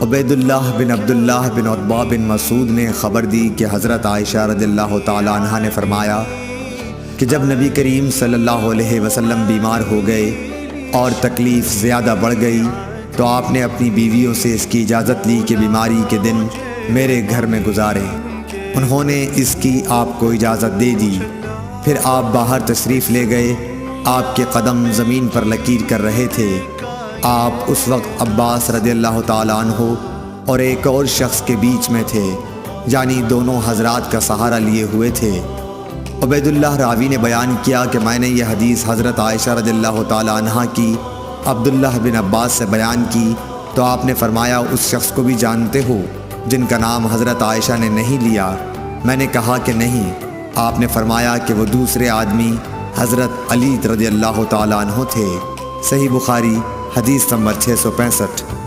Ubaidullah بن عبداللہ بن عتبہ بن مسعود نے خبر دی کہ حضرت عائشہ رضی اللہ تعالیٰ عنہا نے فرمایا کہ جب نبی کریم صلی اللہ علیہ وسلم بیمار ہو گئے اور تکلیف زیادہ بڑھ گئی تو آپ نے اپنی بیویوں سے اس کی اجازت لی کہ بیماری کے دن میرے گھر میں گزاریں۔ انہوں نے اس کی آپ کو اجازت دے دی۔ پھر آپ باہر تشریف لے گئے۔ آپ کے قدم زمین پر لکیر کر رہے تھے۔ آپ اس وقت عباس رضی اللہ تعالیٰ عنہ اور ایک اور شخص کے بیچ میں تھے، یعنی دونوں حضرات کا سہارا لیے ہوئے تھے۔ عبیداللہ راوی نے بیان کیا کہ میں نے یہ حدیث حضرت عائشہ رضی اللہ تعالیٰ عنہا کی عبداللہ بن عباس سے بیان کی تو آپ نے فرمایا اس شخص کو بھی جانتے ہو جن کا نام حضرت عائشہ نے نہیں لیا؟ میں نے کہا کہ نہیں۔ آپ نے فرمایا کہ وہ دوسرے آدمی حضرت علی رضی اللہ تعالیٰ عنہ تھے۔ صحیح بخاری حدیث نمبر 665۔